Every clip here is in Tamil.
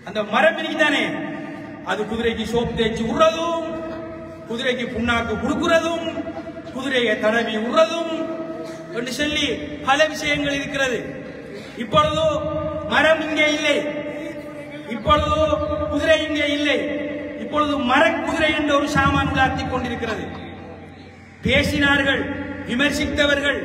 அந்த மரம் இருக்குதானே, அது குதிரைக்கு சோப்பு தேய்ச்சி விடுறதும், குதிரைக்கு புண்ணாக்கு கொடுக்கிறதும், குதிரையை தடவி விடுறதும் என்று சொல்லி பல விஷயங்கள் இருக்கிறது. இப்பொழுதோ மரம் இங்கே இல்லை, இப்பொழுதோ குதிரை இங்கே இல்லை, இப்பொழுது மரக்குதிரை என்ற ஒரு சாமான் உலாத்திக் கொண்டிருக்கிறது. பேசினார்கள், விமர்சித்தவர்கள்,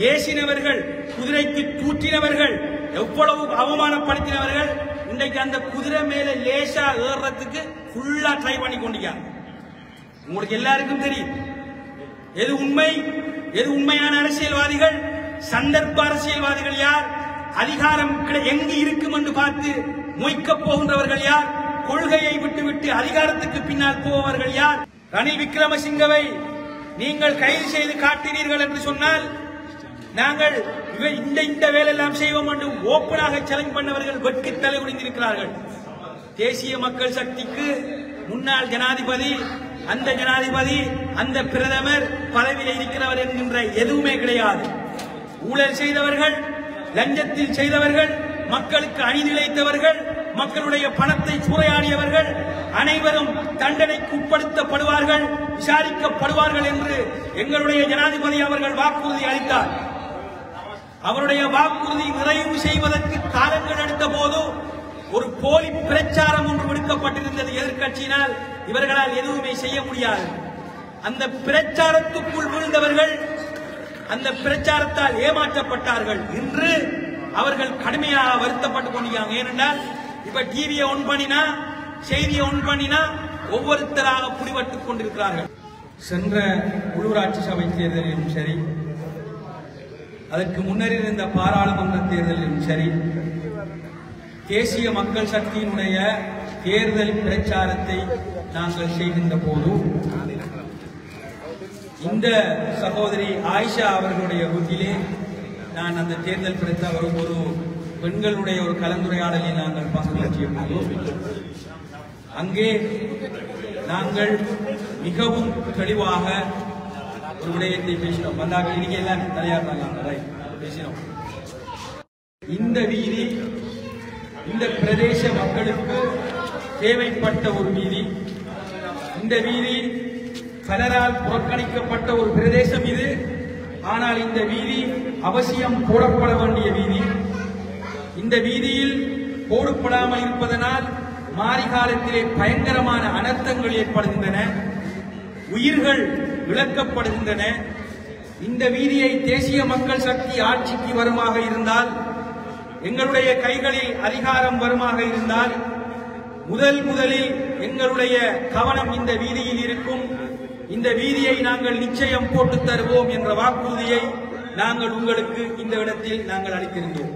ஏசினவர்கள், குதிரைக்கு தூற்றினவர்கள், எவ்வளவு அவமானப்படுத்தினவர்கள் இன்றைக்கு அந்த குதிரை மேல லேசா ஏறதுக்கு ஃபுல்லா ட்ரை பண்ணி கொண்டிருக்காங்க. உங்களுக்கு எல்லாருக்கும் தெரியும் எது உண்மை, எது உண்மையான அரசியல்வாதிகள், சந்தர்ப்ப அரசியல்வாதிகள் யார், அதிகாரம் எங்கு இருக்கும் என்று பார்த்து மொய்க்கப் போகின்றவர்கள் யார், கொள்கையை விட்டுவிட்டு அதிகாரத்துக்கு பின்னால் போபவர்கள் யார். ரணில் விக்ரமசிங்கவை நீங்கள் கைது செய்து காட்டினீர்கள் என்று சொன்னால் நாங்கள் இந்த வேலையெல்லாம் செய்வோம் என்று ஓப்பனாக சேலஞ்ச் பண்ணவர்கள் வெட்கி தலை குனிந்திருக்கிறார்கள். தேசிய மக்கள் சக்திக்கு முன்னாள் ஜனாதிபதி, அந்த ஜனாதிபதி, அந்த பிரதமர் பதவியில் இருக்கிறவர் என்கின்ற எதுவுமே கிடையாது. ஊழல் செய்தவர்கள், லஞ்சத்தில் செய்தவர்கள், மக்களுக்கு அநீதி இழைத்தவர்கள், மக்களுடைய பணத்தை சூறையாடியவர்கள் அனைவரும் தண்டனைக்கு உட்படுத்தப்படுவார்கள், விசாரிக்கப்படுவார்கள் என்று எங்களுடைய ஜனாதிபதி அவர்கள் வாக்குறுதி அளித்தார். அவருடைய வாக்குறுதி நிறைவு செய்வதற்கு காலங்கள் எடுத்த போது ஒரு போலி பிரச்சாரம் ஒன்று விடுக்கப்பட்டிருந்தது எதிர்க்கட்சியினால். இவர்களால் எதுவுமே செய்ய முடியாது. அந்த பிரச்சாரத்துக்குள் விழுந்தவர்கள் அந்த பிரச்சாரத்தால் ஏமாற்றப்பட்டார்கள். இன்று அவர்கள் கடுமையாக வருத்தப்பட்டுக் கொண்டிருக்காங்க. ஏனென்றால் இப்ப டிவியை ஒன் பண்ணினா, செய்தியை ஒன் பண்ணினா ஒவ்வொருத்தராக புடிபட்டுக் கொண்டிருக்கிறார்கள். சென்ற உள்ளூராட்சி சபை தேர்தலிலும் சரி, அதற்கு முன்னர் இருந்த பாராளுமன்ற தேர்தலிலும் சரி, தேசிய மக்கள் சக்தியினுடைய தேர்தல் பிரச்சாரத்தை நாங்கள் செய்கின்ற போது இந்த சகோதரி ஆயிஷா அவர்களுடைய வீட்டிலே நான் அந்த தேர்தல் பிரச்சாரம் ஒரு பெண்களுடைய ஒரு கலந்துரையாடலில் நாங்கள் பங்கு பற்றிய போது அங்கே நாங்கள் மிகவும் தெளிவாக ஒரு விடயத்தை பேசினோம். வந்தார்கள், இன்னைக்கு எல்லாம் தலையாடுறாங்க, பேசினோம். இந்த வீதி இந்த பிரதேச மக்களுக்கு தேவைப்பட்ட ஒரு வீதி, இந்த வீதி பலரால் புறக்கணிக்கப்பட்ட ஒரு பிரதேசம் இது. ஆனால் இந்த வீதி அவசியம் போடப்பட வேண்டிய வீதி. இந்த வீதியில் போடப்படாமல் இருப்பதனால் மாறி காலத்திலே பயங்கரமான அனர்த்தங்கள் ஏற்படுகின்றன, உயிர்கள் இழக்கப்படுகின்றன. இந்த வீதியை தேசிய மக்கள் சக்தி ஆட்சிக்கு வருமாக இருந்தால், எங்களுடைய கைகளில் அதிகாரம் வருமாக இருந்தால், முதலில் எங்களுடைய கவனம் இந்த வீதியில் இருக்கும். இந்த வீதியை நாங்கள் நிச்சயம் போட்டு தருவோம் என்ற வாக்குறுதியை நாங்கள் உங்களுக்கு இந்த இடத்தில் நாங்கள் அளித்திருந்தோம்.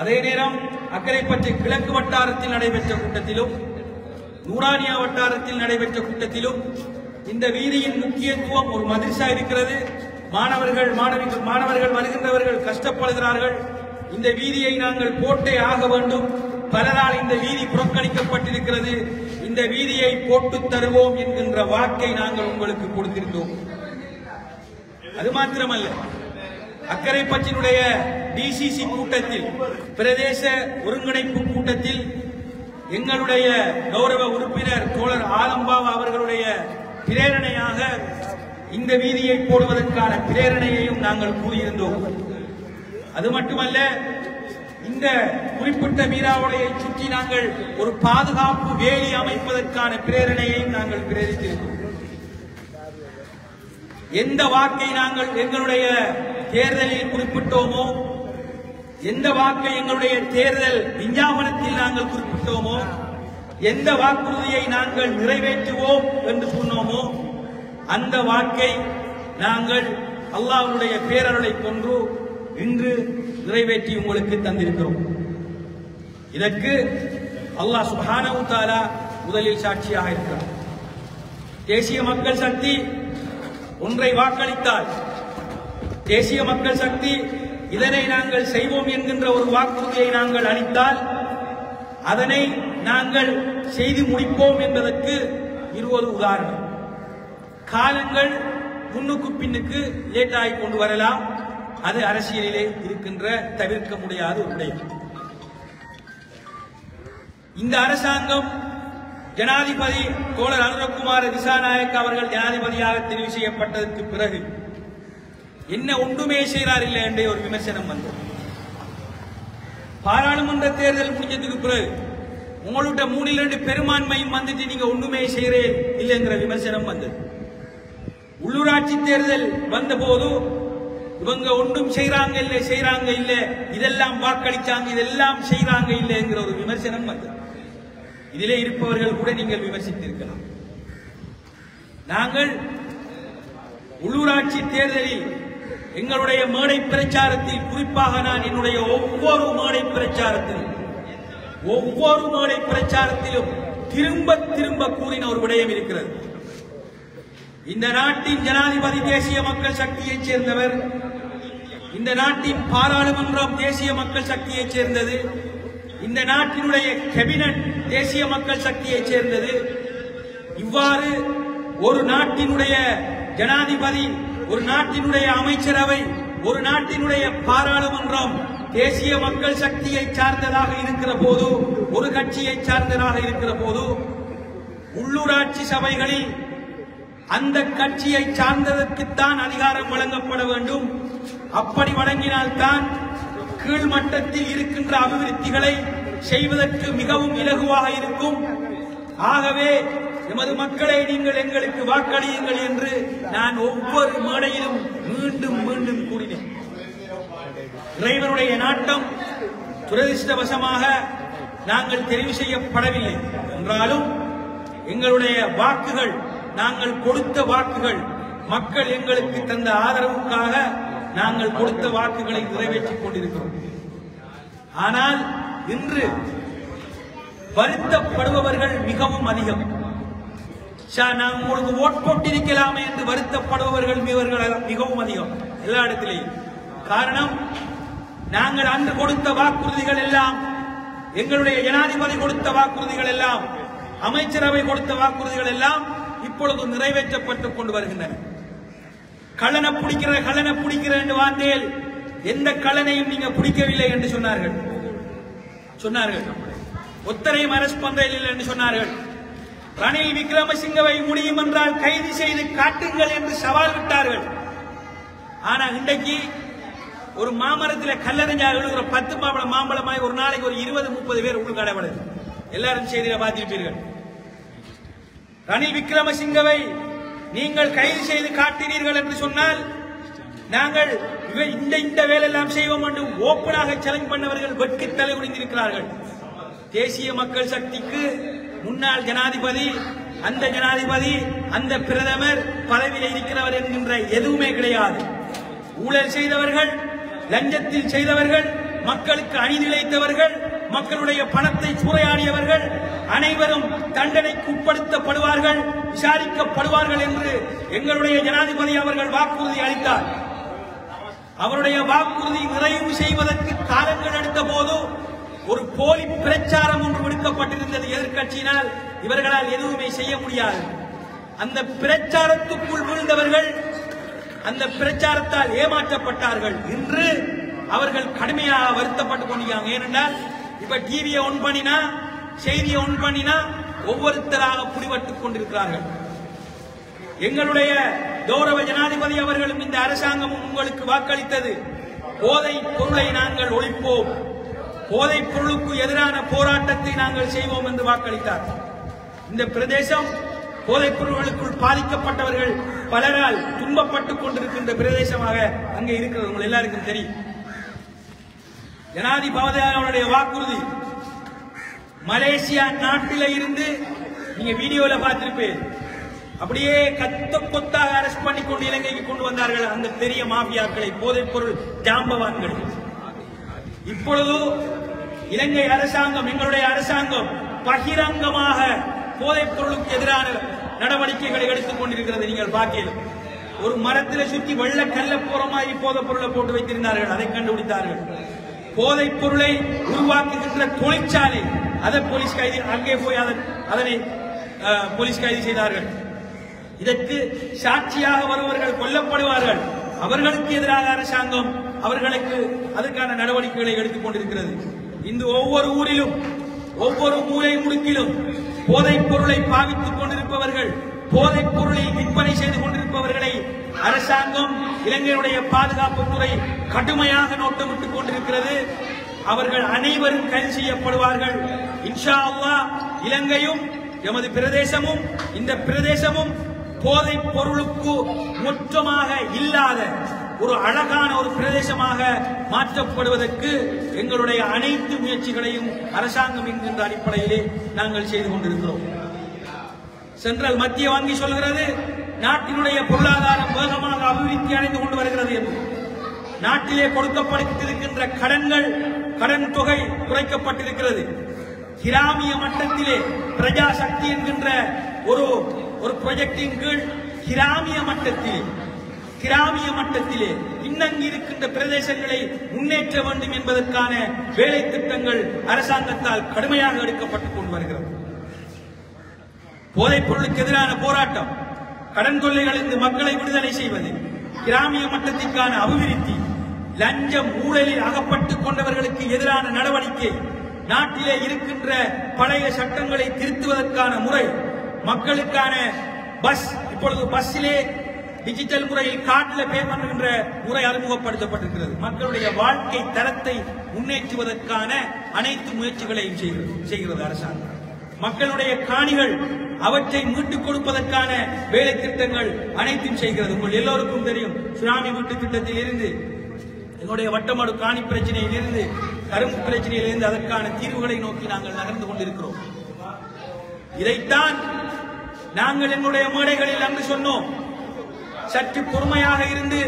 அதே நேரம் அக்கரைப்பற்று கிழக்கு வட்டாரத்தில் நடைபெற்ற கூட்டத்திலும், நூரானியா வட்டாரத்தில் நடைபெற்ற கூட்டத்திலும் இந்த வீதியின் முக்கியத்துவம், ஒரு மதரசா இருக்கிறது, மாணவர்கள் வருகின்றவர்கள் கஷ்டப்படுகிறார்கள், இந்த வீதியை நாங்கள் போட்டே ஆக வேண்டும், பலரால் இந்த வீதி புறக்கணிக்கப்பட்டிருக்கிறது, இந்த வீதியை போட்டு தருவோம் என்கின்ற வாக்கை நாங்கள் உங்களுக்கு கொடுத்திருந்தோம். அது மாத்திரமல்ல, அக்கரைப்பற்றினுடைய டிசிசி கூட்டத்தில், பிரதேச ஒருங்கிணைப்பு கூட்டத்தில் எங்களுடைய கௌரவ உறுப்பினர் தோழர் ஆலம்பாவா அவர்களுடைய பிரேரணையாக இந்த வீதியை போடுவதற்கான பிரேரணையையும் நாங்கள் கூறியிருந்தோம். அது மட்டுமல்ல, இந்த குறிப்பிட்ட மீராவளையை சுற்றி நாங்கள் ஒரு பாதுகாப்பு வேலி அமைப்பதற்கான பிரேரணையையும் நாங்கள் பிரேரித்திருக்கிறோம். எந்த வாக்கை நாங்கள் எங்களுடைய தேர்தலில் குறிப்பிட்டோமோ, எந்த வாக்கை எங்களுடைய தேர்தல் விஞ்ஞாபனத்தில் நாங்கள் குறிப்பிட்டோமோ, எந்த வாக்குறுதியை நாங்கள் நிறைவேற்றுவோம் என்று சொன்னோமோ, அந்த வாக்கை நாங்கள் அல்லாஹ்வுடைய பேரருளை கொண்டு இன்று நிறைவேற்றி உங்களுக்கு தந்திருக்கிறோம். இதற்கு அல்லாஹ் சுப்ஹானஹு வ தஆலா முதலில் சாட்சியாக இருக்கிறார். தேசிய மக்கள் சக்தி ஒன்றை வாக்களித்தால், தேசிய மக்கள் சக்தி இதனை நாங்கள் செய்வோம் என்கின்ற ஒரு வாக்குறுதியை நாங்கள் அளித்தால், அதனை நாங்கள் செய்து முடிப்போம் என்பதற்கு 20 உதாரணம். காலங்கள் முன்னுக்கு பின்னுக்கு லேட் ஆகி கொண்டு வரலாம், அது அரசியலிலே இருக்கின்ற தவிர்க்க முடியாத ஒரு விடயம். இந்த அரசாங்கம் ஜனாதிபதி தோழர் அனுரகுமார திசாநாயக்க அவர்கள் ஜனாதிபதியாக தெரிவு செய்யப்பட்டதற்கு பிறகு என்ன ஒன்றுமே செய்கிறார் இல்லை என்ற ஒரு விமர்சனம் வந்தது. பாராளுமன்ற தேர்தல் முடிஞ்சதுக்கு பிறகு உங்களோட 3-2 பெரும்பான்மையும் வந்துட்டு நீங்க ஒண்ணுமே செய்கிறேன் இல்லைங்கிற விமர்சனம் வந்தது. உள்ளூராட்சி தேர்தல் வந்த போது இவங்க ஒன்றும் செய்யறாங்க இல்ல இதெல்லாம் வாக்களிச்சாங்க இதெல்லாம் செய்யறாங்க இல்லைங்கிற ஒரு விமர்சனம் வந்தது. இதிலே இருப்பவர்கள் கூட நீங்கள் விமர்சித்திருக்கலாம். நாங்கள் உள்ளூராட்சி தேர்தலில் எங்களுடைய மேடை பிரச்சாரத்தில் குறிப்பாக நான் என்னுடைய ஒவ்வொரு மேடை பிரச்சாரத்திலும் திரும்ப திரும்ப கூறின ஒரு விடயம் இருக்கிறது. இந்த நாட்டின் ஜனாதிபதி தேசிய மக்கள் சக்தியைச் சேர்ந்தவர், இந்த நாட்டின் பாராளுமன்றம் தேசிய மக்கள் சக்தியைச் சேர்ந்தது, இந்த நாட்டினுடைய கேபினட் தேசிய மக்கள் சக்தியைச் சேர்ந்தது. இவ்வாறு ஒரு நாட்டினுடைய ஜனாதிபதி, ஒரு நாட்டினுடைய அமைச்சரவை, ஒரு நாட்டினுடைய பாராளுமன்றம் தேசிய மக்கள் சக்தியை சார்ந்ததாக இருக்கிற போது, ஒரு கட்சியை சார்ந்ததாக இருக்கிற போது, உள்ளூராட்சி சபைகளில் அந்த கட்சியை சார்ந்ததற்குத்தான் அதிகாரம் வழங்கப்பட வேண்டும். அப்படி வழங்கினால்தான் கீழ்மட்டத்தில் இருக்கின்ற அபிவிருத்திகளை செய்வதற்கு மிகவும் இலகுவாக இருக்கும். ஆகவே எமது மக்களை நீங்கள் எங்களுக்கு வாக்களியுங்கள் என்று நான் ஒவ்வொரு மேடையிலும் மீண்டும் மீண்டும் கூறினேன். இறைவனுடைய நாட்டம் துரதிர்ஷ்டவசமாக நாங்கள் தெரிவு செய்யப்படவில்லை என்றாலும் எங்களுடைய வாக்குகள், நாங்கள் கொடுத்த வாக்குகள், மக்கள் எங்களுக்கு தந்த ஆதரவுக்காக நாங்கள் கொடுத்த வாக்குகளை நிறைவேற்றிக் கொண்டிருக்கிறோம். ஆனால் இன்று வருத்தப்படுபவர்கள் மிகவும் அதிகம். நான் உங்களுக்கு ஓட் போட்டிருக்கலாமே என்று வருத்தப்படுபவர்கள் மிகவும் அதிகம் எல்லா இடத்திலேயும். காரணம், நாங்கள் அன்று கொடுத்த வாக்குறுதிகள் எல்லாம், எங்களுடைய ஜனாதிபதி கொடுத்த வாக்குறுதிகள் எல்லாம், அமைச்சரவை கொடுத்த வாக்குறுதிகள் எல்லாம் இப்பொழுது நிறைவேற்றப்பட்டுக் கொண்டு வருகின்றன. கள்ளனை பிடிக்கிற என்று வார்த்தையில் எந்த கள்ளனையும் நீங்க பிடிக்கவில்லை என்று சொன்னார்கள். ஒத்தரையும் அரசு பண்றதில்லை என்று சொன்னார்கள். ரணில் விக்ரமசிங்கவை முடியும் என்றால் கைது செய்து காட்டுங்கள் என்று சவால் விட்டார்கள். ஆனா இன்றைக்கு ஒரு மாமரத்தில் கல்லறிஞ்சா எழுதுகிற 10 மாம்பழமாய் ஒரு நாளைக்கு ஒரு 20-30 பேர் உள்கடப்படுது. எல்லாரும் செய்தியில பார்த்திருப்பீர்கள். ரணில் விக்ரமசிங்கவை நீங்கள் கைது செய்து காட்டினீர்கள் என்று சொன்னால் நாங்கள் இந்த வேலையெல்லாம் செய்வோம் என்று ஓப்பனாக சேலஞ்ச் பண்ணவர்கள் வெட்கி தலை குனிந்திருக்கிறார்கள். தேசிய மக்கள் சக்திக்கு முன்னாள் ஜனாதிபதி, அந்த பிரதமர் பதவியில் இருக்கிறவர் என்கின்ற எதுவுமே கிடையாது. ஊழல் செய்தவர்கள், லஞ்சத்தில் செய்தவர்கள், மக்களுக்கு அநீதிழைத்தவர்கள், மக்களுடைய பணத்தை சூறையாடியவர்கள் அனைவரும் தண்டனைக்கு உட்படுத்தப்படுவார்கள், விசாரிக்கப்படுவார்கள் என்று எங்களுடைய ஜனாதிபதி அவர்கள் வாக்குறுதி அளித்தார். அவருடைய வாக்குறுதி நிறைவு செய்வதற்கு காலங்கள் எடுத்த போது ஒரு போலி பிரச்சாரம் ஒன்று விடுக்கப்பட்டிருந்தது எதிர்க்கட்சியினால். இவர்களால் எதுவுமே செய்ய முடியாது. அந்த பிரச்சாரத்துக்குள் வீழ்ந்தவர்கள் அந்த பிரச்சாரத்தால் ஏமாற்றப்பட்டார்கள். இன்று அவர்கள் கடுமையாக வருத்தப்பட்டுக் கொண்டிருக்காங்க. ஏனென்றால் இப்ப டிவியை ஒன் பண்ணினா, செய்தியை ஒன் பண்ணினா ஒவ்வொருத்தராக பிடிபட்டுக் கொண்டிருக்கிறார்கள். எங்களுடைய கௌரவ ஜனாதிபதி அவர்களும் இந்த அரசாங்கமும் உங்களுக்கு வாக்களித்தது போதைப் பொருளை நாங்கள் ஒழிப்போம், போதைப் பொருளுக்கு எதிரான போராட்டத்தை நாங்கள் செய்வோம் என்று வாக்களித்தார். இந்த பிரதேசம் போதைப் பொருள்களுக்குள் பாதிக்கப்பட்டவர்கள் பலரால் துன்பப்பட்டுக் கொண்டிருக்கின்ற பிரதேசமாக அங்கே இருக்கிறது. உங்கள் எல்லாருக்கும் தெரியும். ஜனாதிபதி அவருடைய வாக்குறுதி மலேசியா நாட்டில இருந்து நீங்க வீடியோல பார்த்திருப்பேன், அப்படியே கொத்தாக அரெஸ்ட் பண்ணி கொண்டு இலங்கைக்கு கொண்டு வந்தார்கள் அந்த பெரிய மாஃபியாக்களை, போதைப் பொருள் ஜாம்பவான்கள். இப்பொழுது இலங்கை அரசாங்கம், எங்களுடைய அரசாங்கம் பகிரங்கமாக போதைப் பொருளுக்கு எதிரான நடவடிக்கைகளை எடுத்துக் கொண்டிருக்கிறது. நீங்கள் பார்க்கலாம், ஒரு மரத்தில் சுற்றி வெள்ள கல்ல போற மாதிரி போதைப் பொருளை போட்டு வைத்திருந்தார்கள், அதை கண்டுபிடித்தார்கள். போதைப் பொருளை உருவாக்குகின்ற தொழிற்சாலை, அதை போலீஸ் கைது, அங்கே போய் அதனை போலீஸ் கைது செய்தார்கள். இதற்கு சாட்சியாக வருபவர்கள் கொல்லப்படுவார்கள். அவர்களுக்கு எதிராக அரசாங்கம் அவர்களுக்கு அதற்கான நடவடிக்கைகளை எடுத்துக் கொண்டிருக்கிறது. இந்த ஒவ்வொரு ஊரிலும் ஒவ்வொரு மூலை முடுக்கிலும் போதைப் பொருளை பாவித்துக் கொண்டிருப்பவர்கள், போதைப் பொருளை விற்பனை செய்து கொண்டிருப்பவர்களை அரசாங்கம், இலங்கையுடைய பாதுகாப்புத்துறை கடுமையாக நோட்டமிட்டுக் கொண்டிருக்கிறது. அவர்கள் அனைவரும் கைது செய்யப்படுவார்கள். இன்ஷா அல்லாஹ் இலங்கையும் எமது பிரதேசமும் இந்த பிரதேசமும் போதைப் பொருளுக்கு மொத்தமாக இல்லாத ஒரு அழகான ஒரு பிரதேசமாக மாற்றப்படுவதற்கு எங்களுடைய அனைத்து முயற்சிகளையும் அரசாங்கம் என்கின்ற அடிப்படையிலே நாங்கள் செய்து கொண்டிருக்கிறோம். சென்ட்ரல் மத்திய வங்கி சொல்கிறது நாட்டினுடைய பொருளாதாரம் வேகமாக அபிவிருத்தி அடைந்து கொண்டு வருகிறது என்று. நாட்டிலே கொடுக்கப்பட்டிருக்கின்ற கடன் தொகை குறைக்கப்பட்டிருக்கிறது. கிராமிய மட்டத்திலே பிரஜா சக்தி என்கின்ற ஒரு ப்ராஜெக்டின் கீழ் கிராமிய மட்டத்திலே பின்னங்கி இருக்கின்ற பிரதேசங்களை முன்னேற்ற வேண்டும் என்பதற்கான வேலை திட்டங்கள் அரசாங்கத்தால் கடுமையாக எடுக்கப்பட்டுக் கொண்டு வருகிறது. போதைப் பொருளுக்கு எதிரான போராட்டம், கடன் தொல்லைகளிலிருந்து மக்களை விடுதலை செய்வது, கிராமிய மட்டத்திற்கான அபிவிருத்தி, லஞ்சம் ஊழலில் அகப்பட்டுக் கொண்டவர்களுக்கு எதிரான நடவடிக்கை, நாட்டிலே இருக்கின்ற பழைய சட்டங்களை திருத்துவதற்கான முறை, மக்களுக்கான பஸ், இப்பொழுது பஸ்ஸிலே டிஜிட்டல் முறையில் கார்டில் பே பண்ணுகின்ற முறை அறிமுகப்படுத்தப்பட்டிருக்கிறது. மக்களுடைய வாழ்க்கை தரத்தை முன்னேற்றுவதற்கான அனைத்து முயற்சிகளையும் செய்கிறது அரசாங்கம். மக்களுடைய காணிகள் அவற்றை மீட்டுக் கொடுப்பதற்கான வேலை திட்டங்கள் அனைத்தும் செய்கிறது. உங்கள் எல்லோருக்கும் தெரியும், சுனாமி வீட்டு திட்டத்தில் இருந்து, எங்களுடைய வட்டமாடு காணி பிரச்சனையில் இருந்து, கரும்பு பிரச்சனையில் இருந்து அதற்கான தீர்வுகளை நோக்கி நாங்கள் நகர்ந்து கொண்டிருக்கிறோம். இதைத்தான் நாங்கள் எங்களுடைய மேடைகளில் அங்கு சொன்னோம். சற்று பொறுமையாக இருந்து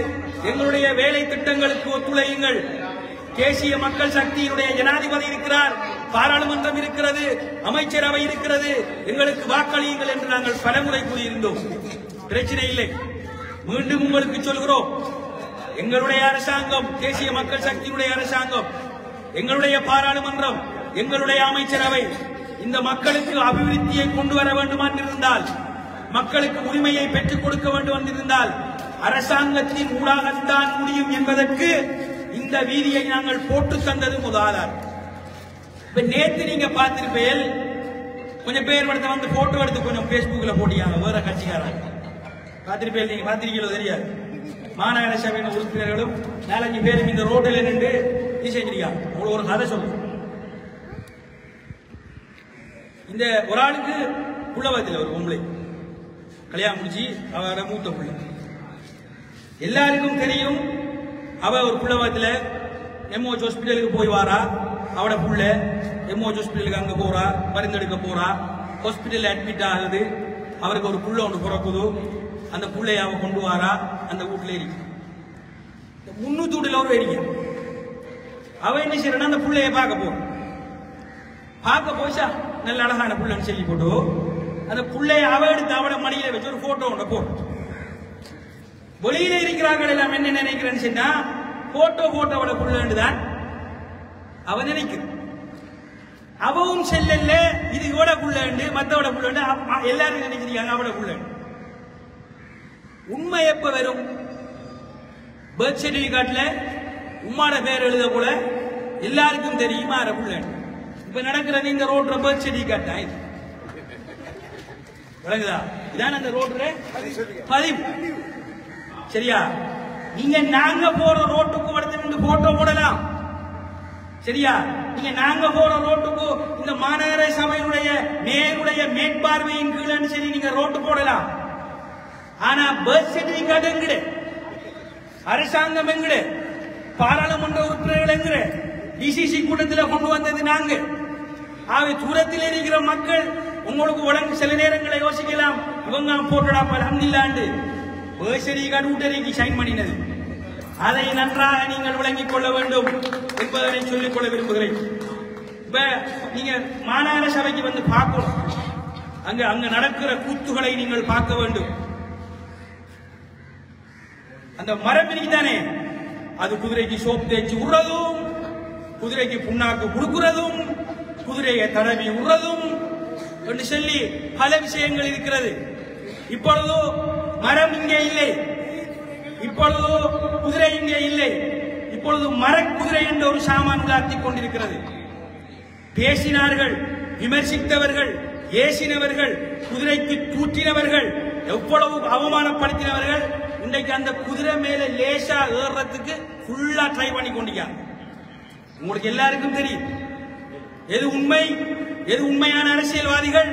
எங்களுடைய வேலை திட்டங்களுக்கு ஒத்துழையுங்கள். தேசிய மக்கள் சக்தியினுடைய ஜனாதிபதி இருக்கிறார், பாராளுமன்றம் இருக்கிறது, அமைச்சரவை இருக்கிறது, எங்களுக்கு வாக்களியுங்கள் என்று நாங்கள் பலமுறை கூறியிருந்தோம். பிரச்சனை இல்லை. மீண்டும் உங்களுக்கு சொல்கிறோம், எங்களுடைய அரசாங்கம், தேசிய மக்கள் சக்தியினுடைய அரசாங்கம், எங்களுடைய பாராளுமன்றம், எங்களுடைய அமைச்சரவை இந்த மக்களுக்கு அபிவிருத்தியை கொண்டு வர வேண்டும் என்றிருந்தால், மக்களுக்கு உரிமையை பெற்றுக் கொடுக்க வேண்டும் என்றிருந்தால் அரசாங்கத்தின் ஊடாகத்தான் முடியும் என்பதற்கு இந்த வீதியை நாங்கள் போட்டு தந்தது முதலாளர். இப்ப நேற்று நீங்க பார்த்திருப்பீர்கள், கொஞ்சம் பேர் வந்து போட்டோ எடுத்து கொஞ்சம் பேஸ்புக்ல போட்டியாங்க வேற கட்சிக்காரங்க. பார்த்திருப்பீர்கள், நீங்க பார்த்திருக்கீங்களோ தெரியாது. மாநகர சபையின் உறுப்பினர்களும் 4-5 பேரும் இந்த ரோட்டில் நின்று இது செஞ்சிருக்காங்க. உங்களுக்கு ஒரு கதை சொல்லுங்க. இந்த ஒரு ஆளுக்கு புள்ளவத்தில் ஒரு பொம்பளை கல்யாணம் முடிச்சு, அவரோட மூத்த பிள்ளை. எல்லாருக்கும் தெரியும், அவ ஒரு புள்ளவத்தில் எம்ஓஹெச் ஹாஸ்பிட்டலுக்கு போய் வாரா. அவட புள்ள எம்ஓஹெச் ஹாஸ்பிட்டலுக்கு அங்க போறா, மருந்தெடுக்க போறா. ஹாஸ்பிட்டல் அட்மிட் ஆகுது, அவருக்கு ஒரு புள்ள ஒன்று பிறக்குது. அந்த புள்ளைய அவ கொண்டு வாரா, அந்த வீட்டுல இருக்கு. 300 வீடுல ஒரு வேடிக்கை. அவ என்ன செய்யறா, அந்த புள்ளைய பார்க்க போச்சா, நல்ல அழகான புள்ளன்னு சொல்லி போட்டு அந்த புள்ளைய அவ எடுத்து அவட மடியில வச்சு ஒரு போட்டோ ஒன்று போட்டு, வெளியில இருக்கிறார்கள் எல்லாம் என்ன நினைக்கிறேன்னு சொன்னா, போட்டோவோட புள்ளதான் அவ நினைக்கிற. அவவும் செல்லல, இது இவட புள்ளண்டு, மத்தவட புள்ளண்டு எல்லாரும் நினைச்சிருக்காங்க அவட புள்ளண்டு. உண்மை எப்ப வரும்? பர்த் சர்டிபிகேட்ல உம்மாட பேர் எழுத போல எல்லாருக்கும் தெரியுமா புள்ளண்டு. இப்ப நடக்கிறது இந்த ரோட்ல பர்த் சர்டிபிகேட் ஆயிடுச்சு. விளங்குதா? இதான் அந்த ரோட்ல பதிவு. சரியா? நீங்க நாங்க போற ரோட்டுக்கு வந்து போட்டோ போடலாம். சரியா? நீங்க நாங்க போற ரோட்டுக்கு இந்த மாநகர சபையுடைய நேருடைய மேற்பார்வையின் கீழ் சரி நீங்க ரோட்டு போடலாம். ஆனா பர்த் சர்டிபிகேட் எங்கட, அரசாங்கம் எங்கட, பாராளுமன்ற உறுப்பினர்கள் எங்கட, டிசிசி கூட்டத்தில் கொண்டு வந்தது நாங்க. ஆக தூரத்தில் இருக்கிற மக்கள் உங்களுக்கு உடம்பு சில நேரங்களை யோசிக்கலாம், இவங்க போட்டோடா அல்ஹம்துலில்லாஹ் பர்த் சர்டிபிகேட் ஊட்டறிக்கை சைன் பண்ணினது. அதை நன்றாக நீங்கள் விளங்கிக் கொள்ள வேண்டும் என்பதனை சொல்லிக் கொள்ள விரும்புகிறேன். இப்ப நீங்க மாநகர சபைக்கு வந்து பார்க்கணும், அங்க நடக்கிற கூத்துகளை நீங்கள் பார்க்க வேண்டும். அந்த மரம் இருக்குதானே, அது குதிரைக்கு சோப்பு தேய்ச்சி விடுறதும், குதிரைக்கு புண்ணாக்கு கொடுக்கிறதும், குதிரையை தடவி விடுறதும் என்று சொல்லி பல விஷயங்கள் இருக்கிறது. இப்பொழுது மரம் இங்கே இல்லை, இப்பொழுது குதிரை இங்கே இல்லை, இப்பொழுது மரக்குதிரை என்ற ஒரு சாமான் உலாத்திக் கொண்டிருக்கிறது. பேசினார்கள், விமர்சித்தவர்கள், ஏசினவர்கள், குதிரைக்கு தூற்றினவர்கள், எவ்வளவு அவமானப்படுத்தினவர்கள் இன்றைக்கு அந்த குதிரை மேல லேசா ஏறதுக்கு ஃபுல்லா ட்ரை பண்ணி கொண்டிருக்காங்க. உங்களுக்கு எல்லாருக்கும் தெரியும் எது உண்மை, எது உண்மையான அரசியல்வாதிகள்,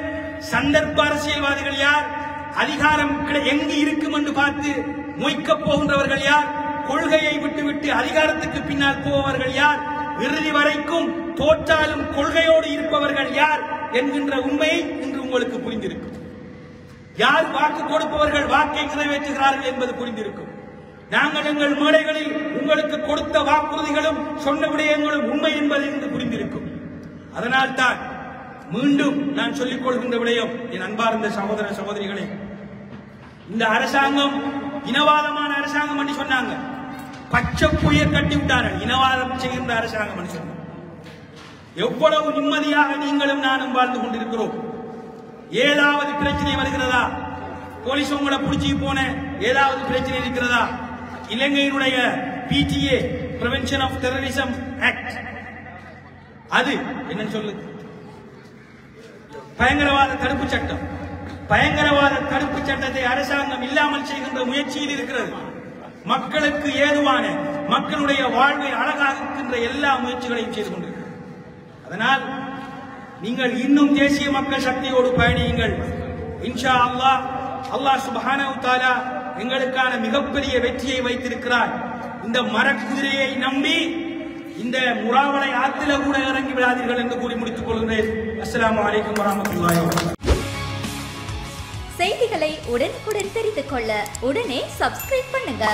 சந்தர்ப்ப அரசியல்வாதிகள் யார், அதிகாரம் எங்கு இருக்கும் என்று பார்த்து மொய்க்க போகின்றவர்கள் யார், கொள்கையை விட்டுவிட்டு அதிகாரத்துக்கு பின்னால் போபவர்கள் யார், இறுதி வரைக்கும் தோற்றாலும் கொள்கையோடு இருப்பவர்கள் யார் என்கின்ற உண்மையை இன்று உங்களுக்கு புரிந்திருக்கும். யார் வாக்கு கொடுப்பவர்கள் வாக்கை நிறைவேற்றுகிறார்கள் என்பது புரிந்திருக்கும். நாங்கள் எங்கள் மேடைகளில் உங்களுக்கு கொடுத்த வாக்குறுதிகளும் சொன்ன விடயங்களும் உண்மை என்பது இன்று புரிந்திருக்கும். அதனால் தான் மீண்டும் நான் சொல்லிக் கொள்கின்ற விடயம், என் அன்பார்ந்த சகோதர சகோதரிகளே, இந்த அரசாங்கம் இனவாதமான அரசாங்கம் என்று சொன்னாங்க, பச்சை புயல் கட்டி விட்டார்கள். இனவாதம் செய்கின்ற அரசாங்கம் என்று சொன்னாங்க. எவ்வளவு நிம்மதியாக நீங்களும் நானும் வாழ்ந்து கொண்டிருக்கிறோம். ஏதாவது பிரச்சனை வருகிறதா, போலீஸ் உங்களை பிடிச்சி போன ஏதாவது பிரச்சனை இருக்கிறதா, இலங்கையினுடைய PTA Prevention of Terrorism Act அது என்ன சொல்லு, பயங்கரவாத தடுப்பு சட்டம், பயங்கரவாத தடுப்பு சட்டத்தை அரசாங்கம் இல்லாமல் செய்கின்ற முயற்சியில் இருக்கிறது. மக்களுக்கு ஏதுவான, மக்களுடைய வாழ்வை அழகாக்குகின்ற எல்லா முயற்சிகளையும் செய்து கொண்டிருக்கிறது. அதனால் நீங்கள் இன்னும் தேசிய மக்கள் சக்தியோடு பயணியுங்கள். இன்ஷா அல்லாஹ், அல்லாஹ் சுப்ஹானஹு தஆலா எங்களுக்கான மிகப்பெரிய வெற்றியை வைத்திருக்கிறார். இந்த மரக்குதிரையை நம்பி இந்த முறாவளை ஆற்றில கூட இறங்கி விடாதீர்கள் என்று கூறி முடித்துக் கொள்கிறேன். அஸ்ஸலாமு அலைக்கும் வரஹ்மத்துல்லாஹி வபரகாத்துஹு. செய்திகளை உடனுக்குடன் தெரிந்து கொள்ள உடனே சப்ஸ்கிரைப் பண்ணுங்க.